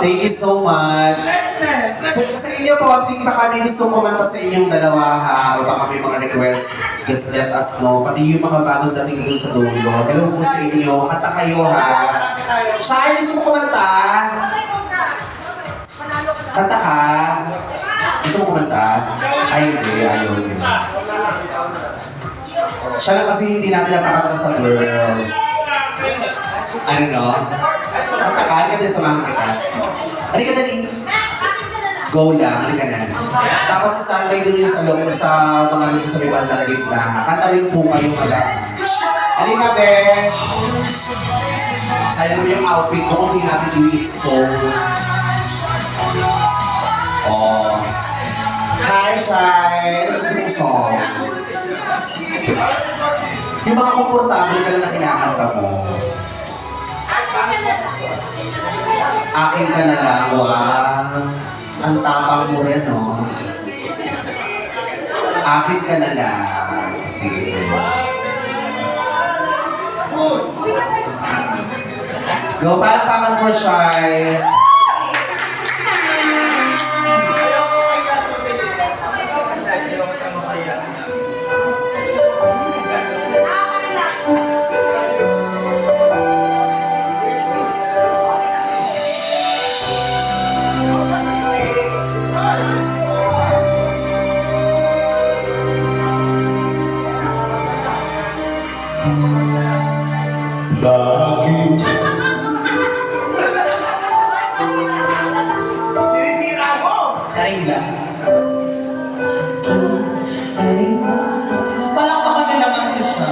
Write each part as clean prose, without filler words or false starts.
Thank you so much. Sa inyo po, sing baka may gusto kumanta sa inyong dalawa ha, o baka may mga request, just let us know. Pati yung mga bagong dating dun sa dulo. Hello po sa inyo, kanta kayo ha. Shai, gusto mo kumanta? Kanta ka? Gusto mo kumanta? Ay, hindi, ayaw niyo. Siya lang kasi hindi natin napakanta sa girls. Ano no? Kanta ka, halika din sa mga kita. Halika na rin. Go lang, halika na. Tapos sa Sunday dun yung sa loob sa mga dito sa may bandang gitna. Kanta rin po kayong alam. Halika, be! Sayang mo yung outfit ko kung hindi natin i-expose. Oh. Hi, Shai! Ano gusto mong song? Yung mga komportable ka lang na kinakanta mo. Akin ka na lang, wow. Ang tapang mo rin, no? Akin ka na lang. Sige. Go, palakpakan for Shai. Bakit? Sinisira mo! Charing lang. Palakpakan din naman si siya.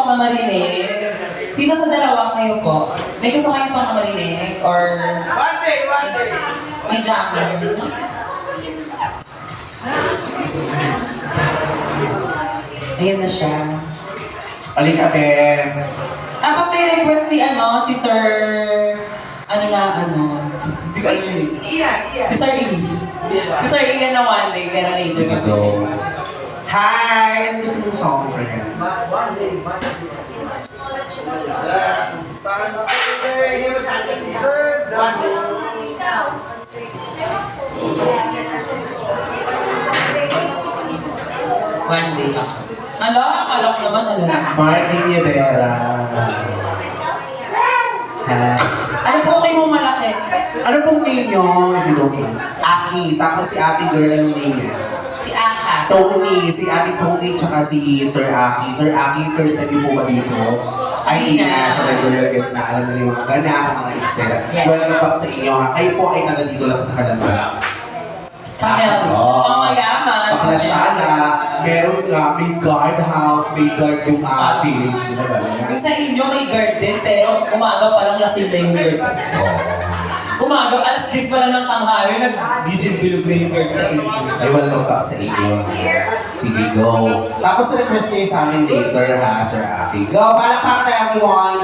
na marinig? Dito sa dalawa kayo po. May gusto kayong song na marinig? Or One day, one day. may jammer? Ayan na siya. Halika, te. Tapos may request si Sir... Hindi ka yun. Iyan, iyan. Sir E. Sir E na one day, pero later Sige, ka. go. Hi! Ano gusto mong song for him? One day, one day. One day. One day ako. Ano? Akala ko naman ano lang. Martin Rivera. Hi. Ano po kayo mong malaki? Ano pong name nyo, if you don't mind? Aki. Tapos si ate girl, ano name niya? Si Aka. Tony. Si ate Tony, tsaka si Sir Aki. Sir Aki, first time niyo po ba dito? Ay, hindi na. Sa regular guest na alam na yung mga gana, mga excel. Yeah. Welcome back sa inyo. Kayo po ay taga dito lang sa Kalamba. Kamel. Pamayaman. Paklasyala. Meron nga, may guardhouse, may guard yung village nila ba? Yung sa inyo may garden, pero umaga pa lang lasing na yung birds. Umaga, alas 10 pa lang ng tanghali, nag-gijin bilog na yung birds sa inyo. Ay, welcome back sa inyo. Sige, go. Tapos request kayo sa amin later ha, Sir Aki. Go, palakpak na everyone!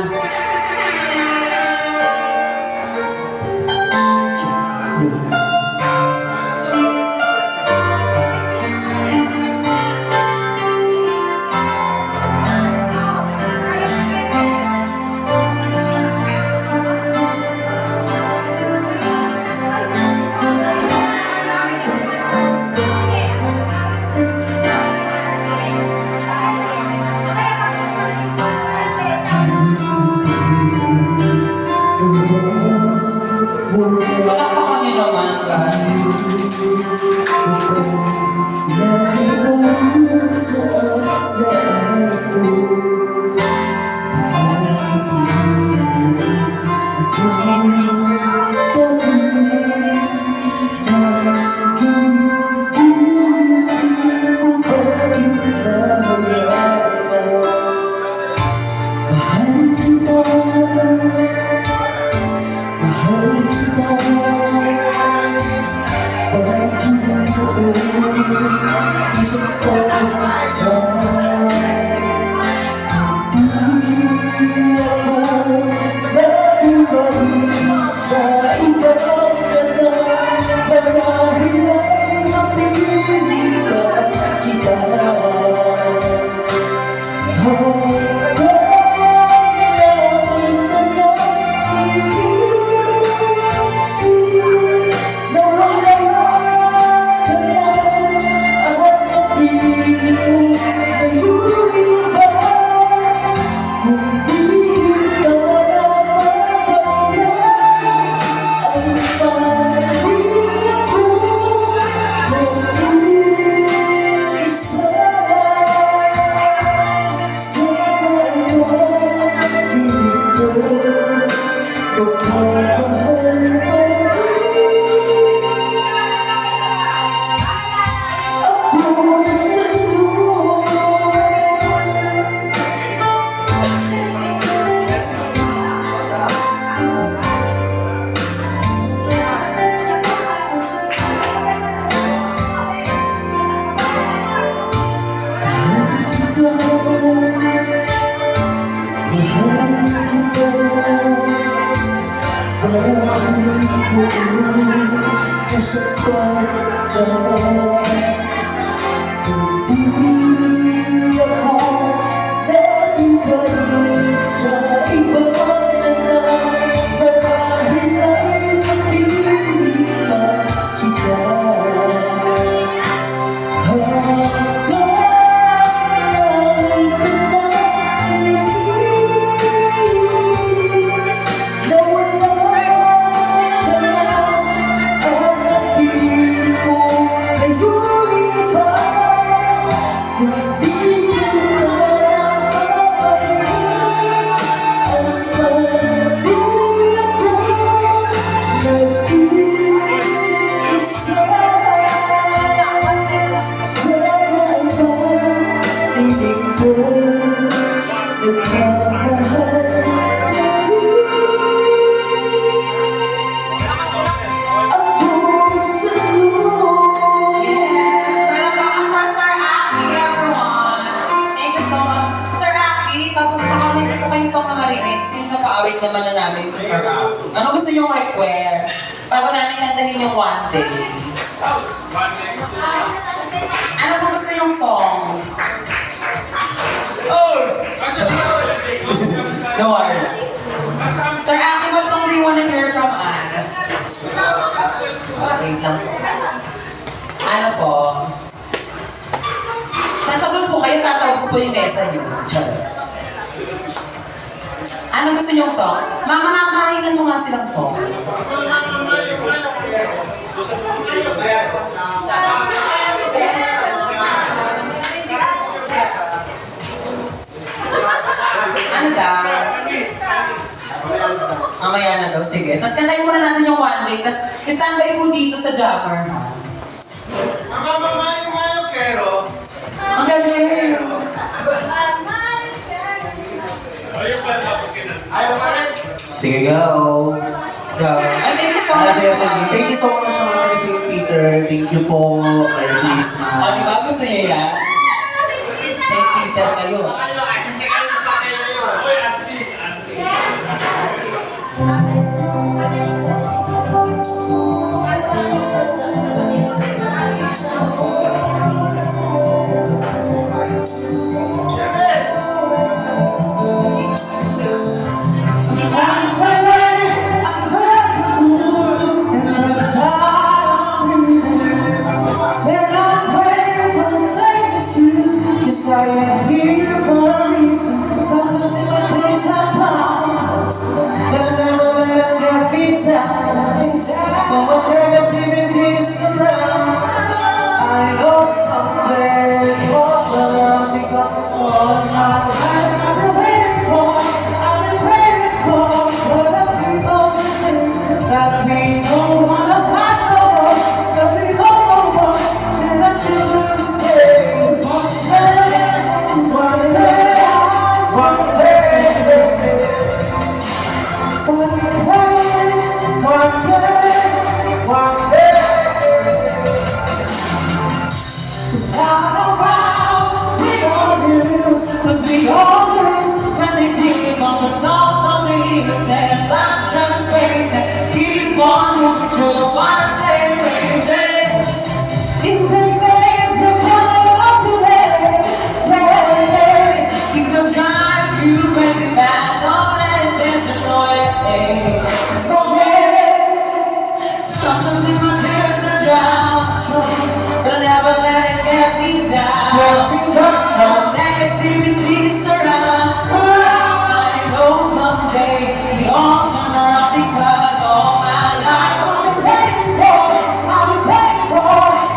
Palakpakan niyo naman, guys. Be paawit naman na namin si Sir Rocky. Ano gusto niyong request? Bago namin kantahin yung One Day. Ano po gusto niyong song? Oh! No worry. Sir Aki, what song do you wanna hear from us? Wait lang po. Ano po? Nasagot po kayo, tatawag ko po yung mesa niyo. Ano gusto niyong song? Mamahanghahingan mo nga silang song. Ano daw? Mamaya na daw, sige. Tapos kantayin muna natin yung One Day, tapos standby po dito sa Jaffer. Ang galing! Sige, go! Go. Ay, thank you so much. Thank you so much, mga Sir Peter. Thank you po. Merry Christmas. O, di ba? Gusto niyo yan? St. Peter kayo. I am here for a reason. Sometimes in my days I'm proud, but I never let them get me down. So when negativity surrounds, I know someday you'll turn around because all my life I've been waiting for, I've been praying for. But I do know the same that we don't wanna fight no more, so we go no more till our children day. Keep on moving to the water, same raging. It's the space that goes away. Keep the drive to raise it back. Don't let it destroy it. Go ahead. Sometimes in my tears I drown, but never let it get me down. So negativity surrounds. I know someday it all turn around because all my life I've been waiting for, I've been waiting for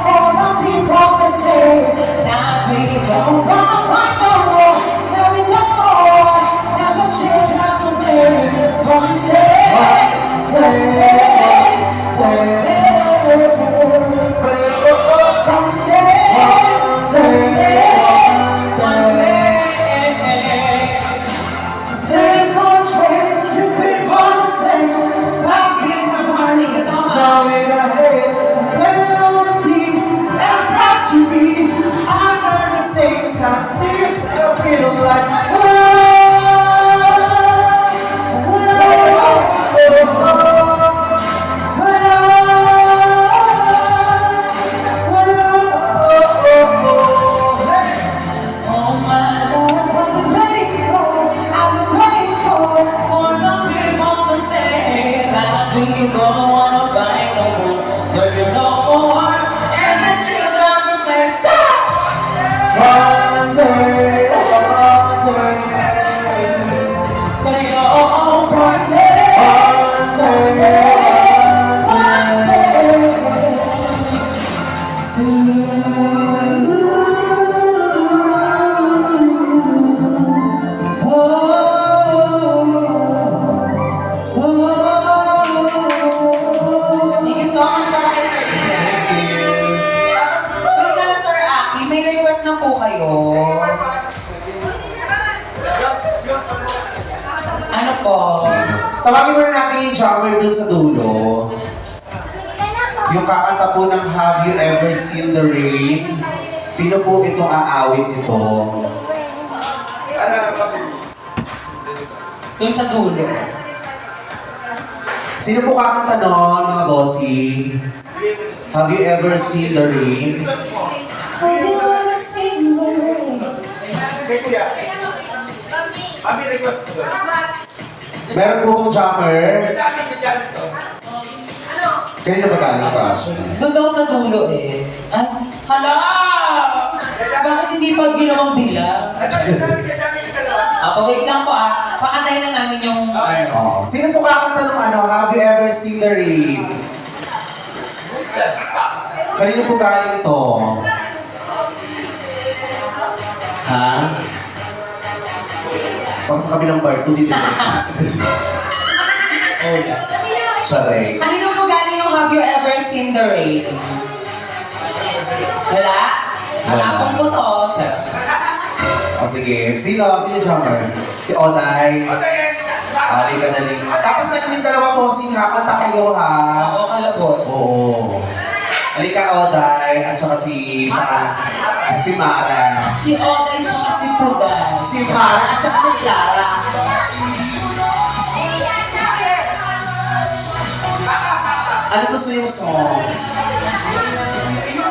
all my people to say that we don't wanna fight no more, that we know that the children someday one day. There's no change, you people the same. Stop getting the money, it's all in the head. Blame it on the feet, and proud to be. I learned the same sound, sing yourself, feel like all my life I've been waiting for the people to say that we don't wanna fight no more, but you know what? And the children will say stop. One day, but you know one day, Thank you so much para kay Sir Ethan. Tapos, wait ka na Sir Aki, may request na po kayo. Ano po? Tawagin muna natin yung drummer dun sa dulo. Yung kakanta po ng Have You Ever Seen the Rain? Sino po itong aawit nito? Yung sa dulo. Sino po kakanta nun, mga bossy? Have you ever seen the rain? May kuya. Mami, request ko. Meron po kong jumper. Dami ka dyan to. Kanina ba galing pa siya? Doon daw sa dulo eh. Ah, hala! Bakit hindi pa ginawang bilang? Dami ka dalawa. Wait lang po ah. Pakantahin na namin yung... Oo. Sino po kakanta nung ano, have you ever seen the rain? Kanina po galing to? Ha? Pag sa kabilang bar, 2 dito. Oh, yeah. Charay. Kanino po galing yung have you ever seen the rain? Wala? Hanapon ko to. Char. O sige, sino jumper? Si Oday. O, tayo. Ali ka na rin. Tapos sa kaming dalawa po, kanta kayo ha. Ako kalabot. Oo. Halika, Oday, at saka si Mara. Si Mara. Si Oday siya si Puday. Si Mara at saka si Clara. Ano gusto yung song?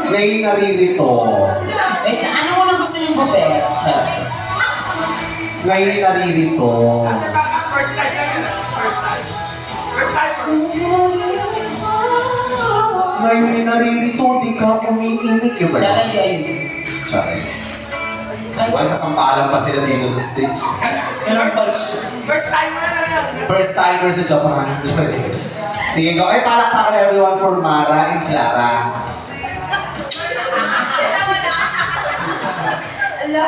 Ngayon naririto. Wait, ano mo lang gusto yung bubet? Char. Ngayon naririto. First time lang yan. First time. First time. Ngayon naririto, di ka umiimik. Yung ba yun? Lalagay ayun. Sorry. Ay, Diba, sasampalan pa sila dito sa stage. ganun pala siya. First time mo na yan. First timer sa Japan. Sige, go. Ay, palakpakan everyone for Mara and Clara. Ala,